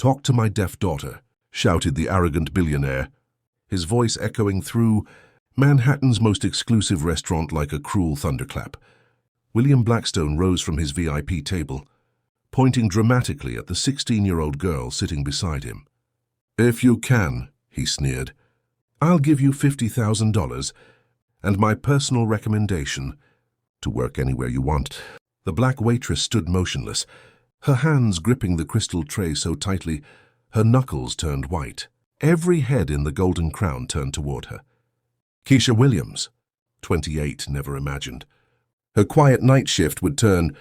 "Talk to my deaf daughter," shouted the arrogant billionaire, his voice echoing through Manhattan's most exclusive restaurant like a cruel thunderclap. William Blackstone rose from his VIP table, pointing dramatically at the 16-year-old girl sitting beside him. "If you can," he sneered, "I'll give you $50,000 and my personal recommendation to work anywhere you want." The black waitress stood motionless, her hands gripping the crystal tray so tightly her knuckles turned white. Every head in the Golden Crown turned toward her. Keisha Williams, 28, never imagined. Her quiet night shift would turn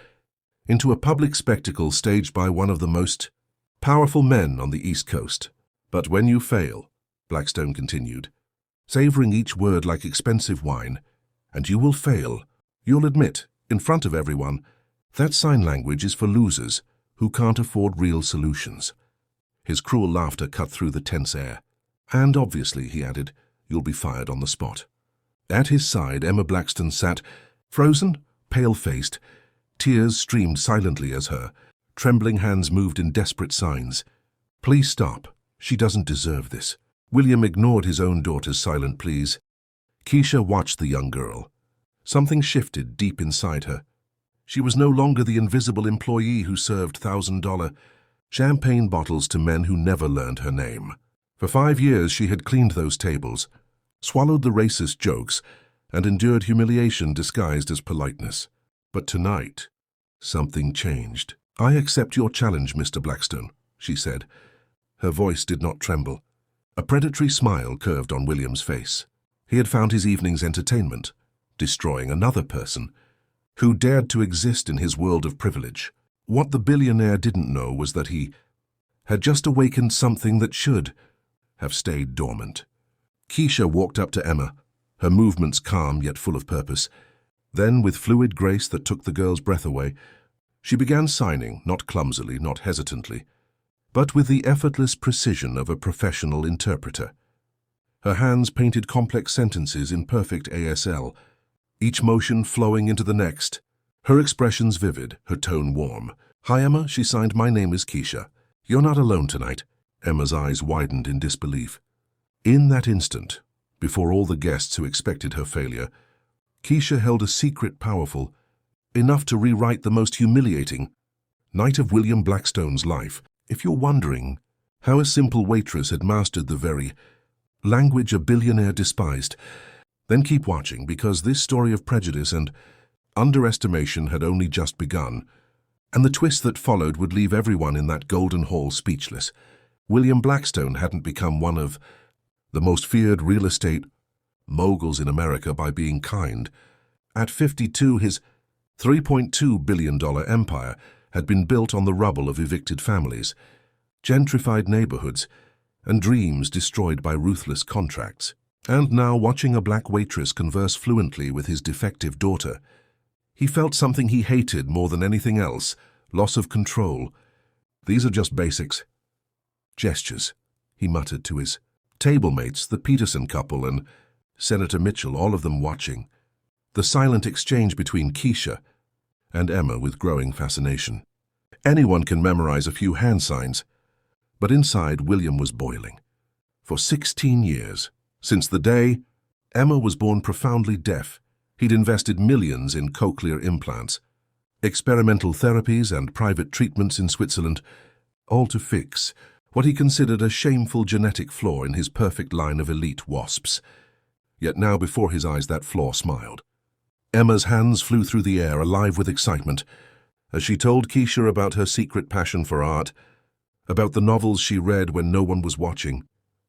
into a public spectacle staged by one of the most powerful men on the East Coast. "But when you fail," Blackstone continued, savoring each word like expensive wine, "and you will fail, you'll admit, in front of everyone, that sign language is for losers who can't afford real solutions." His cruel laughter cut through the tense air. "And obviously," he added, "you'll be fired on the spot." At his side, Emma Blackstone sat, frozen, pale-faced. Tears streamed silently as her trembling hands moved in desperate signs. "Please stop. She doesn't deserve this." William ignored his own daughter's silent pleas. Keisha watched the young girl. Something shifted deep inside her. She was no longer the invisible employee who served $1,000 champagne bottles to men who never learned her name. For 5 years she had cleaned those tables, swallowed the racist jokes, and endured humiliation disguised as politeness. But tonight, something changed. "I accept your challenge, Mr. Blackstone," she said. Her voice did not tremble. A predatory smile curved on William's face. He had found his evening's entertainment, destroying another person who dared to exist in his world of privilege. What the billionaire didn't know was that he had just awakened something that should have stayed dormant. Keisha walked up to Emma, her movements calm yet full of purpose. Then, with fluid grace that took the girl's breath away, she began signing, not clumsily, not hesitantly, but with the effortless precision of a professional interpreter. Her hands painted complex sentences in perfect ASL, each motion flowing into the next. Her expressions vivid, her tone warm. "Hi, Emma," she signed. "My name is Keisha. You're not alone tonight." Emma's eyes widened in disbelief. In that instant, before all the guests who expected her failure, Keisha held a secret powerful, enough to rewrite the most humiliating night of William Blackstone's life. If you're wondering how a simple waitress had mastered the very language a billionaire despised, then keep watching, because this story of prejudice and underestimation had only just begun, and the twist that followed would leave everyone in that golden hall speechless. William Blackstone hadn't become one of the most feared real estate moguls in America by being kind. At 52, his $3.2 billion empire had been built on the rubble of evicted families, gentrified neighborhoods, and dreams destroyed by ruthless contracts. And now, watching a black waitress converse fluently with his defective daughter, he felt something he hated more than anything else: loss of control. "These are just basics. Gestures," he muttered to his tablemates, the Peterson couple and Senator Mitchell, all of them watching. The silent exchange between Keisha and Emma with growing fascination. Anyone can memorize a few hand signs, but inside William was boiling. For 16 years, since the day Emma was born profoundly deaf, he'd invested millions in cochlear implants, experimental therapies and private treatments in Switzerland, all to fix what he considered a shameful genetic flaw in his perfect line of elite wasps. Yet now before his eyes that flaw smiled. Emma's hands flew through the air, alive with excitement, as she told Keisha about her secret passion for art, about the novels she read when no one was watching,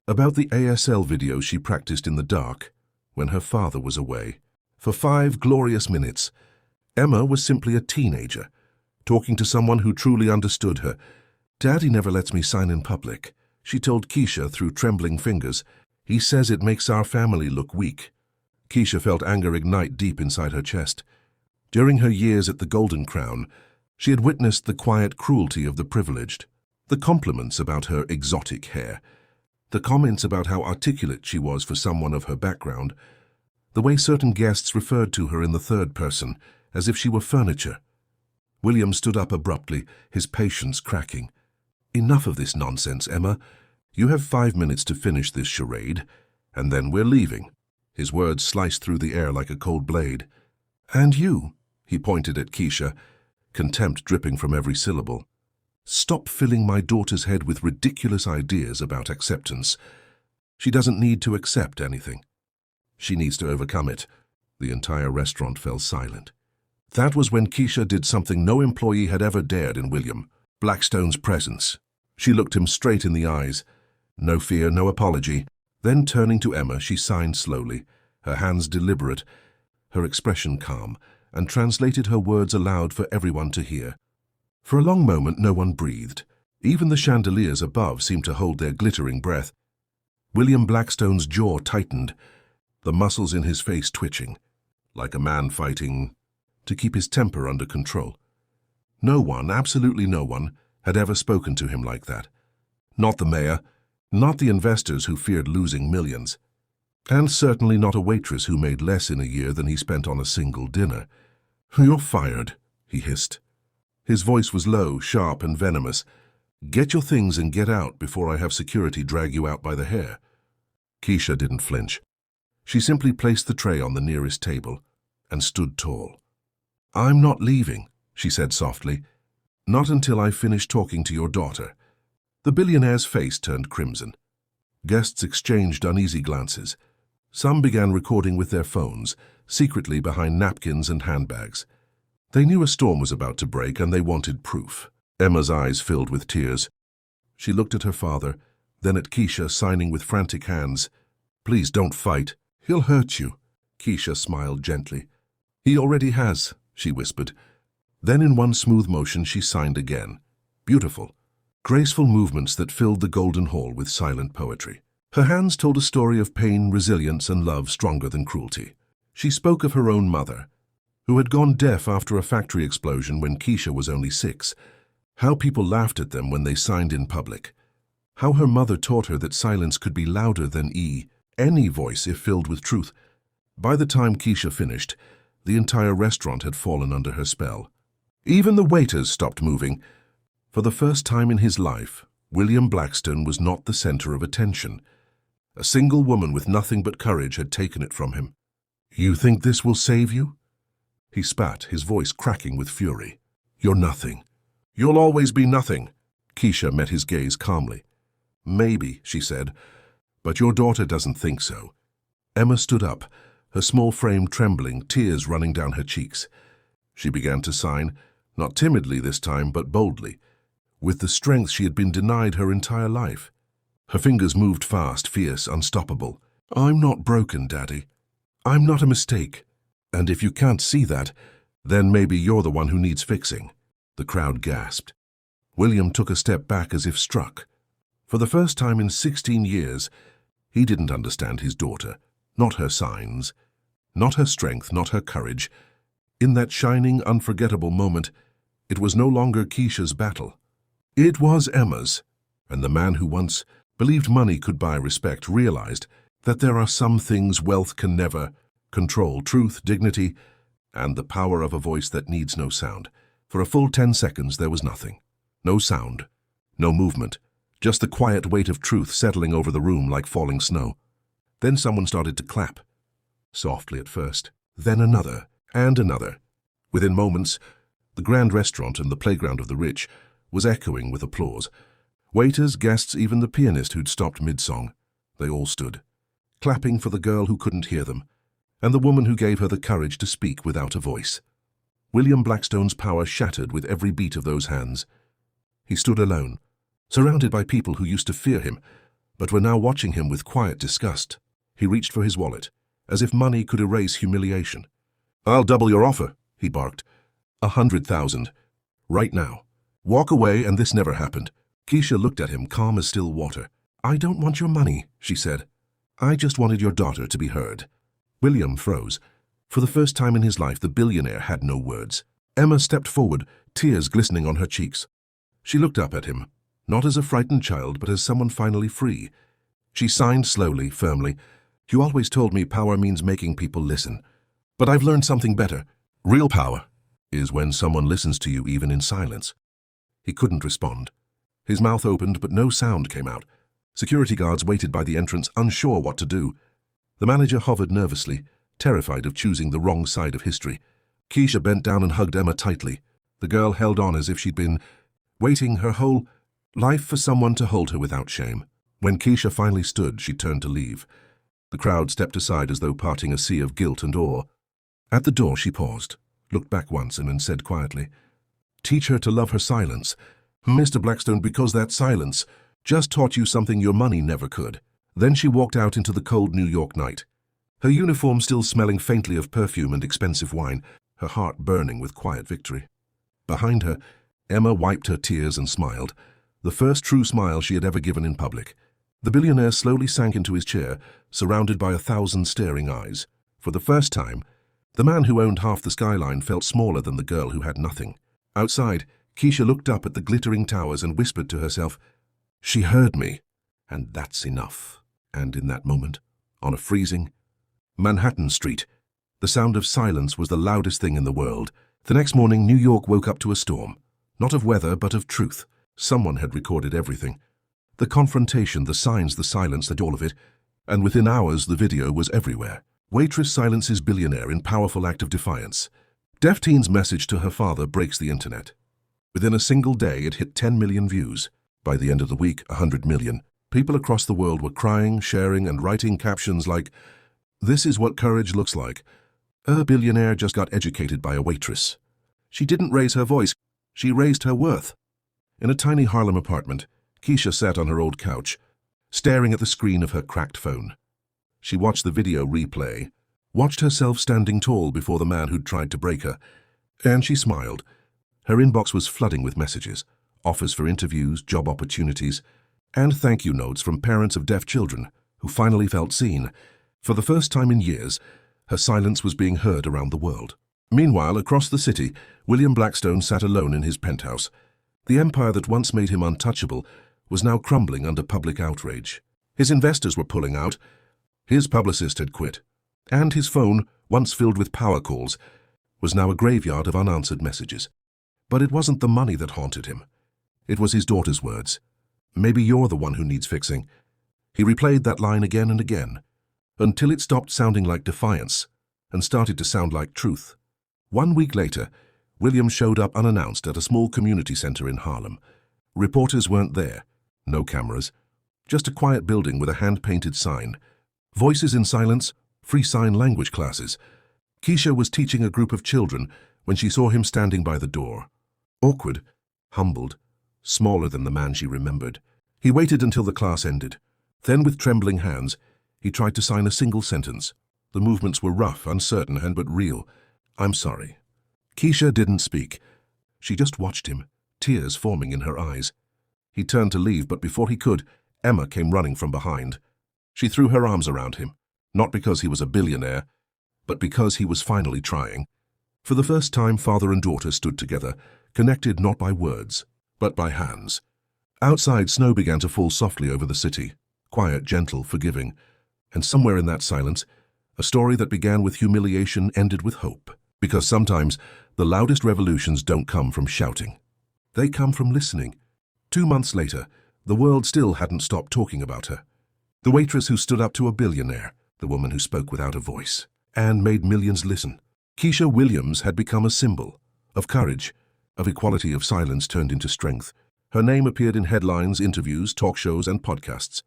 about the ASL videos she practiced in the dark when her father was away. For 5 glorious minutes, Emma was simply a teenager, talking to someone who truly understood her. "Daddy never lets me sign in public," she told Keisha through trembling fingers. "He says it makes our family look weak." Keisha felt anger ignite deep inside her chest. During her years at the Golden Crown, she had witnessed the quiet cruelty of the privileged. The compliments about her exotic hair, the comments about how articulate she was for someone of her background, the way certain guests referred to her in the third person, as if she were furniture. William stood up abruptly, his patience cracking. Enough of this nonsense, Emma. You have 5 minutes to finish this charade, and then we're leaving. His words sliced through the air like a cold blade. And you, he pointed at Keisha, contempt dripping from every syllable. Stop filling my daughter's head with ridiculous ideas about acceptance. She doesn't need to accept anything. She needs to overcome it. The entire restaurant fell silent. That was when Keisha did something no employee had ever dared in William Blackstone's presence. She looked him straight in the eyes. No fear, no apology. Then turning to Emma, she signed slowly, her hands deliberate, her expression calm, and translated her words aloud for everyone to hear. For a long moment no one breathed. Even the chandeliers above seemed to hold their glittering breath. William Blackstone's jaw tightened, the muscles in his face twitching, like a man fighting to keep his temper under control. No one, absolutely no one, had ever spoken to him like that. Not the mayor, not the investors who feared losing millions, and certainly not a waitress who made less in a year than he spent on a single dinner. "You're fired," he hissed. His voice was low, sharp, and venomous. "Get your things and get out before I have security drag you out by the hair." Keisha didn't flinch. She simply placed the tray on the nearest table and stood tall. "I'm not leaving," she said softly. "Not until I've finished talking to your daughter." The billionaire's face turned crimson. Guests exchanged uneasy glances. Some began recording with their phones, secretly behind napkins and handbags. They knew a storm was about to break and they wanted proof. Emma's eyes filled with tears. She looked at her father, then at Keisha, signing with frantic hands. "Please don't fight. He'll hurt you." Keisha smiled gently. "He already has," she whispered. Then in one smooth motion she signed again. Beautiful, graceful movements that filled the golden hall with silent poetry. Her hands told a story of pain, resilience, and love stronger than cruelty. She spoke of her own mother, who had gone deaf after a factory explosion when Keisha was only 6, how people laughed at them when they signed in public, how her mother taught her that silence could be louder than any voice if filled with truth. By the time Keisha finished, the entire restaurant had fallen under her spell. Even the waiters stopped moving. For the first time in his life, William Blackstone was not the center of attention. A single woman with nothing but courage had taken it from him. "You think this will save you?" He spat, his voice cracking with fury. "You're nothing. You'll always be nothing." Keisha met his gaze calmly. "Maybe," she said, "but your daughter doesn't think so." Emma stood up, her small frame trembling, tears running down her cheeks. She began to sign, not timidly this time, but boldly, with the strength she had been denied her entire life. Her fingers moved fast, fierce, unstoppable. "I'm not broken, Daddy. I'm not a mistake. And if you can't see that, then maybe you're the one who needs fixing." The crowd gasped. William took a step back as if struck. For the first time in 16 years, he didn't understand his daughter, not her signs, not her strength, not her courage. In that shining, unforgettable moment, it was no longer Keisha's battle. It was Emma's, and the man who once believed money could buy respect realized that there are some things wealth can never control: truth, dignity, and the power of a voice that needs no sound. For a full 10 seconds there was nothing. No sound, no movement, just the quiet weight of truth settling over the room like falling snow. Then someone started to clap, softly at first, then another, and another. Within moments, the grand restaurant and the playground of the rich was echoing with applause. Waiters, guests, even the pianist who'd stopped mid-song. They all stood, clapping for the girl who couldn't hear them, and the woman who gave her the courage to speak without a voice. William Blackstone's power shattered with every beat of those hands. He stood alone, surrounded by people who used to fear him, but were now watching him with quiet disgust. He reached for his wallet, as if money could erase humiliation. "I'll double your offer," he barked. 100,000. Right now. Walk away and this never happened. Keisha looked at him, calm as still water. "I don't want your money," she said. "I just wanted your daughter to be heard." William froze. For the first time in his life, the billionaire had no words. Emma stepped forward, tears glistening on her cheeks. She looked up at him, not as a frightened child, but as someone finally free. She signed slowly, firmly. "You always told me power means making people listen. But I've learned something better. Real power is when someone listens to you even in silence." He couldn't respond. His mouth opened, but no sound came out. Security guards waited by the entrance, unsure what to do. The manager hovered nervously, terrified of choosing the wrong side of history. Keisha bent down and hugged Emma tightly. The girl held on as if she'd been waiting her whole life for someone to hold her without shame. When Keisha finally stood, she turned to leave. The crowd stepped aside as though parting a sea of guilt and awe. At the door she paused, looked back once and then said quietly, "Teach her to love her silence, Mr. Blackstone, because that silence just taught you something your money never could." Then she walked out into the cold New York night, her uniform still smelling faintly of perfume and expensive wine, her heart burning with quiet victory. Behind her, Emma wiped her tears and smiled, the first true smile she had ever given in public. The billionaire slowly sank into his chair, surrounded by 1,000 staring eyes. For the first time, the man who owned half the skyline felt smaller than the girl who had nothing. Outside, Keisha looked up at the glittering towers and whispered to herself, "She heard me, and that's enough." And in that moment, on a freezing Manhattan street, the sound of silence was the loudest thing in the world. The next morning, New York woke up to a storm. Not of weather, but of truth. Someone had recorded everything. The confrontation, the signs, the silence, all of it. And within hours, the video was everywhere. Waitress silences billionaire in powerful act of defiance. Deaf teen's message to her father breaks the internet. Within a single day, it hit 10 million views. By the end of the week, 100 million. People across the world were crying, sharing, and writing captions like, "This is what courage looks like. A billionaire just got educated by a waitress. She didn't raise her voice, she raised her worth." In a tiny Harlem apartment, Keisha sat on her old couch, staring at the screen of her cracked phone. She watched the video replay, watched herself standing tall before the man who'd tried to break her, and she smiled. Her inbox was flooding with messages, offers for interviews, job opportunities, and thank you notes from parents of deaf children who finally felt seen. For the first time in years, her silence was being heard around the world. Meanwhile, across the city, William Blackstone sat alone in his penthouse. The empire that once made him untouchable was now crumbling under public outrage. His investors were pulling out, his publicist had quit, and his phone, once filled with power calls, was now a graveyard of unanswered messages. But it wasn't the money that haunted him. It was his daughter's words. "Maybe you're the one who needs fixing." He replayed that line again and again, until it stopped sounding like defiance and started to sound like truth. 1 week later, William showed up unannounced at a small community center in Harlem. Reporters weren't there, no cameras, just a quiet building with a hand-painted sign. Voices in silence, free sign language classes. Keisha was teaching a group of children when she saw him standing by the door. Awkward, humbled, smaller than the man she remembered. He waited until the class ended. Then, with trembling hands, he tried to sign a single sentence. The movements were rough, uncertain, and but real. "I'm sorry." Keisha didn't speak. She just watched him, tears forming in her eyes. He turned to leave, but before he could, Emma came running from behind. She threw her arms around him, not because he was a billionaire, but because he was finally trying. For the first time, father and daughter stood together, connected not by words, but by hands. Outside, snow began to fall softly over the city, quiet, gentle, forgiving. And somewhere in that silence, a story that began with humiliation ended with hope. Because sometimes, the loudest revolutions don't come from shouting. They come from listening. 2 months later, the world still hadn't stopped talking about her. The waitress who stood up to a billionaire, the woman who spoke without a voice, and made millions listen. Keisha Williams had become a symbol of courage, of equality, of silence turned into strength. Her name appeared in headlines, interviews, talk shows, and podcasts.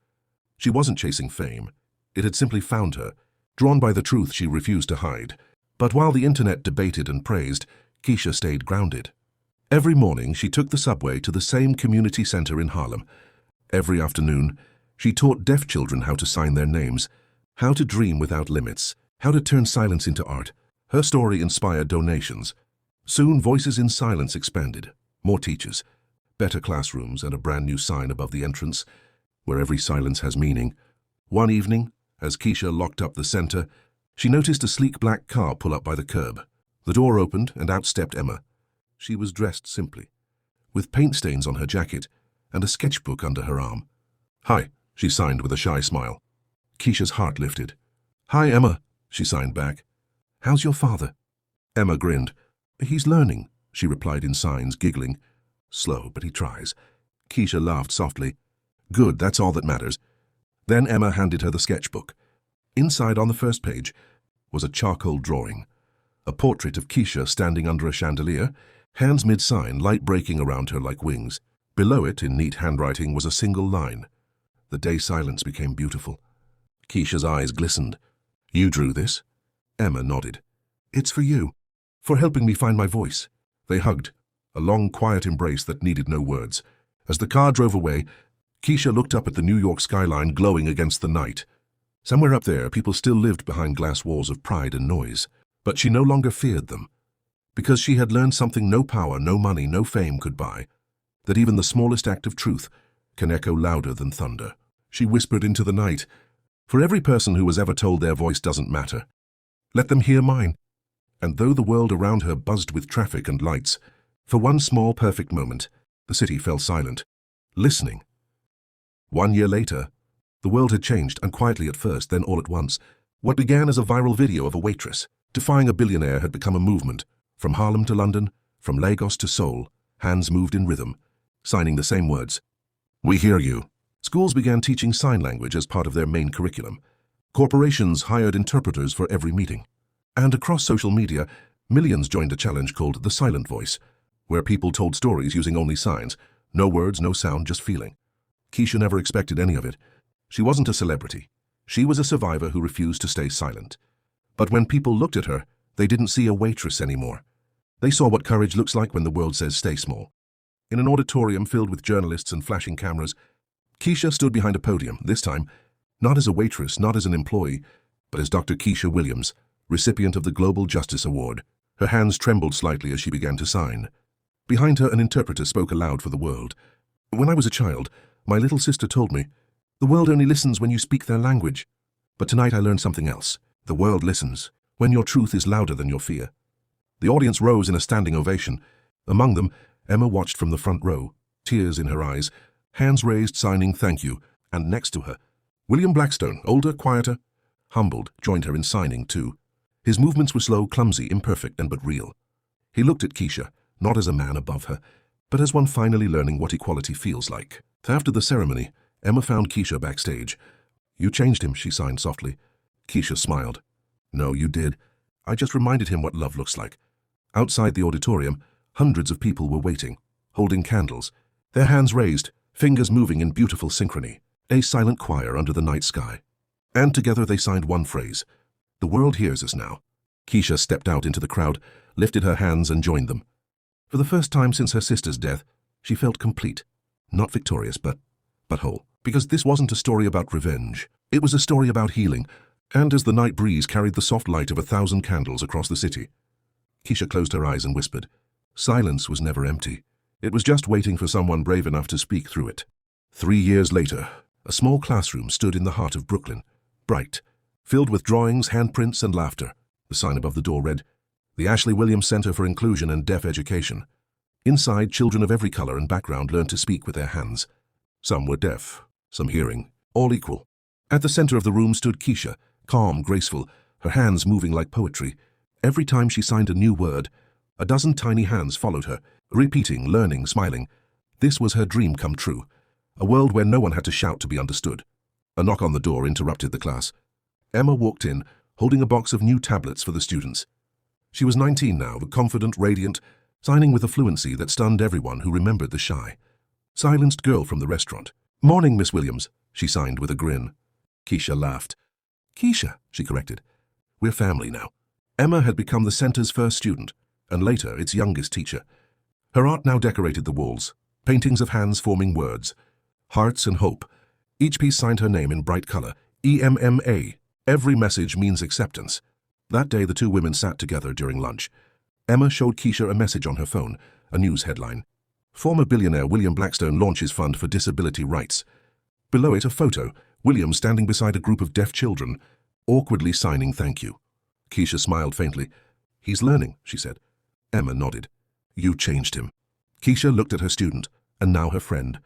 She wasn't chasing fame. It had simply found her, drawn by the truth she refused to hide. But while the internet debated and praised, Keisha stayed grounded. Every morning, she took the subway to the same community center in Harlem. Every afternoon, she taught deaf children how to sign their names, how to dream without limits, how to turn silence into art. Her story inspired donations. Soon, Voices in Silence expanded. More teachers, better classrooms, and a brand new sign above the entrance, where every silence has meaning. One evening, as Keisha locked up the center, she noticed a sleek black car pull up by the curb. The door opened, and out stepped Emma. She was dressed simply, with paint stains on her jacket and a sketchbook under her arm. "Hi," she signed with a shy smile. Keisha's heart lifted. "Hi, Emma," she signed back. "How's your father?" Emma grinned. "He's learning," she replied in signs, giggling. "Slow, but he tries. Keisha laughed softly. Good, that's all that matters. Then Emma handed her the sketchbook. Inside on the first page was a charcoal drawing. A portrait of Keisha standing under a chandelier, hands mid-sign, light breaking around her like wings. Below it, in neat handwriting, was a single line. The day silence became beautiful. Keisha's eyes glistened. You drew this? Emma nodded. It's for you. For helping me find my voice. They hugged, a long, quiet embrace that needed no words. As the car drove away, Keisha looked up at the New York skyline glowing against the night. Somewhere up there, people still lived behind glass walls of pride and noise. But she no longer feared them. Because she had learned something no power, no money, no fame could buy. That even the smallest act of truth can echo louder than thunder. She whispered into the night, for every person who was ever told their voice doesn't matter, let them hear mine. And though the world around her buzzed with traffic and lights, for one small perfect moment, the city fell silent, listening. 1 year later, the world had changed, and quietly at first, then all at once. What began as a viral video of a waitress defying a billionaire had become a movement. From Harlem to London, from Lagos to Seoul, hands moved in rhythm, signing the same words. We hear you. Schools began teaching sign language as part of their main curriculum. Corporations hired interpreters for every meeting. And across social media, millions joined a challenge called the Silent Voice, where people told stories using only signs. No words, no sound, just feeling. Keisha never expected any of it. She wasn't a celebrity. She was a survivor who refused to stay silent. But when people looked at her, they didn't see a waitress anymore. They saw what courage looks like when the world says stay small. In an auditorium filled with journalists and flashing cameras, Keisha stood behind a podium, this time, not as a waitress, not as an employee, but as Dr. Keisha Williams, recipient of the Global Justice Award. Her hands trembled slightly as she began to sign. Behind her, an interpreter spoke aloud for the world. When I was a child, my little sister told me, the world only listens when you speak their language. But tonight I learned something else. The world listens when your truth is louder than your fear. The audience rose in a standing ovation. Among them, Emma watched from the front row, tears in her eyes, hands raised signing thank you, and next to her, William Blackstone, older, quieter, humbled, joined her in signing too. His movements were slow, clumsy, imperfect, and but real. He looked at Keisha, not as a man above her, but as one finally learning what equality feels like. After the ceremony, Emma found Keisha backstage. You changed him, she signed softly. Keisha smiled. No, you did. I just reminded him what love looks like. Outside the auditorium, hundreds of people were waiting, holding candles, their hands raised, fingers moving in beautiful synchrony, a silent choir under the night sky. And together they signed one phrase. The world hears us now. Keisha stepped out into the crowd, lifted her hands and joined them. For the first time since her sister's death, she felt complete. Not victorious, but whole. Because this wasn't a story about revenge. It was a story about healing. And as the night breeze carried the soft light of 1,000 candles across the city, Keisha closed her eyes and whispered. Silence was never empty. It was just waiting for someone brave enough to speak through it. 3 years later, a small classroom stood in the heart of Brooklyn, bright, filled with drawings, handprints, and laughter. The sign above the door read, The Ashley Williams Center for Inclusion and Deaf Education. Inside, children of every color and background learned to speak with their hands. Some were deaf, some hearing, all equal. At the center of the room stood Keisha, calm, graceful, her hands moving like poetry. Every time she signed a new word, a dozen tiny hands followed her, repeating, learning, smiling. This was her dream come true, a world where no one had to shout to be understood. A knock on the door interrupted the class. Emma walked in, holding a box of new tablets for the students. She was 19 now, but confident, radiant, signing with a fluency that stunned everyone who remembered the shy, silenced girl from the restaurant. Morning, Miss Williams, she signed with a grin. Keisha laughed. Keisha, she corrected. We're family now. Emma had become the center's first student, and later its youngest teacher. Her art now decorated the walls, paintings of hands forming words, hearts and hope. Each piece signed her name in bright color, EMMA. Every message means acceptance. That day the two women sat together during lunch. Emma showed Keisha a message on her phone, a news headline. Former billionaire William Blackstone launches fund for disability rights. Below it a photo, William standing beside a group of deaf children, awkwardly signing thank you. Keisha smiled faintly. He's learning, she said. Emma nodded. You changed him. Keisha looked at her student, and now her friend.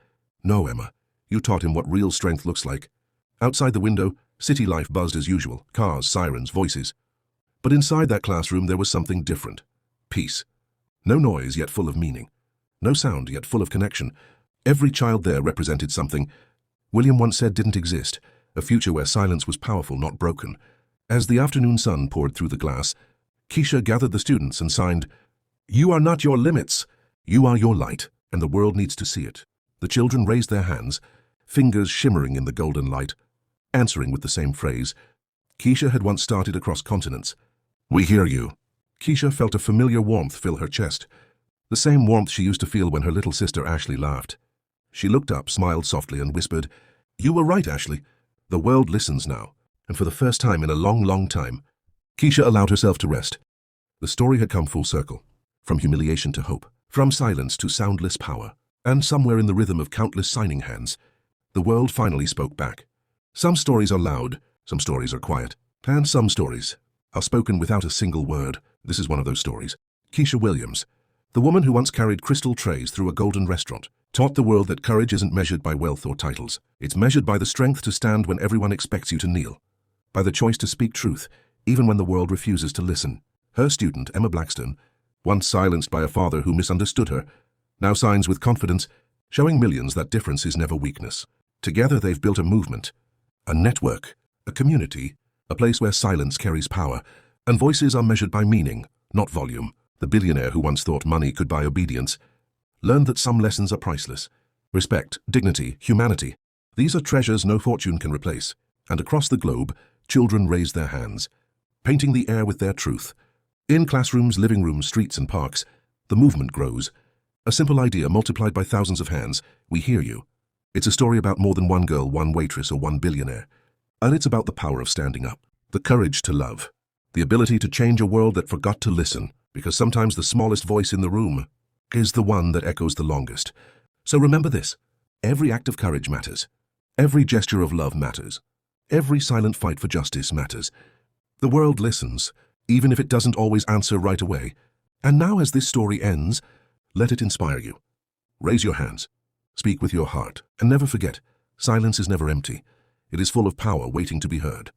No, Emma, you taught him what real strength looks like. Outside the window, city life buzzed as usual, cars, sirens, voices. But inside that classroom there was something different. Peace. No noise, yet full of meaning. No sound, yet full of connection. Every child there represented something William once said didn't exist, a future where silence was powerful, not broken. As the afternoon sun poured through the glass, Keisha gathered the students and signed, "You are not your limits. You are your light, and the world needs to see it." The children raised their hands, fingers shimmering in the golden light, answering with the same phrase. Keisha had once started across continents. "We hear you." Keisha felt a familiar warmth fill her chest, the same warmth she used to feel when her little sister Ashley laughed. She looked up, smiled softly, and whispered, "You were right, Ashley. The world listens now, and for the first time in a long, long time." Keisha allowed herself to rest. The story had come full circle, from humiliation to hope, from silence to soundless power, and somewhere in the rhythm of countless signing hands, the world finally spoke back. Some stories are loud, some stories are quiet, and some stories are spoken without a single word. This is one of those stories. Keisha Williams, the woman who once carried crystal trays through a golden restaurant, taught the world that courage isn't measured by wealth or titles. It's measured by the strength to stand when everyone expects you to kneel, by the choice to speak truth, even when the world refuses to listen. Her student, Emma Blackstone, once silenced by a father who misunderstood her, now signs with confidence, showing millions that difference is never weakness. Together they've built a movement, a network, a community, a place where silence carries power, and voices are measured by meaning, not volume. The billionaire who once thought money could buy obedience learned that some lessons are priceless. Respect, dignity, humanity. These are treasures no fortune can replace. And across the globe, children raise their hands, painting the air with their truth. In classrooms, living rooms, streets, and parks, the movement grows. A simple idea multiplied by thousands of hands. We hear you. It's a story about more than one girl, one waitress, or one billionaire. And it's about the power of standing up, the courage to love, the ability to change a world that forgot to listen, because sometimes the smallest voice in the room is the one that echoes the longest. So remember this: every act of courage matters. Every gesture of love matters. Every silent fight for justice matters. The world listens, even if it doesn't always answer right away. And now, as this story ends, let it inspire you. Raise your hands, speak with your heart, and never forget, silence is never empty. It is full of power waiting to be heard.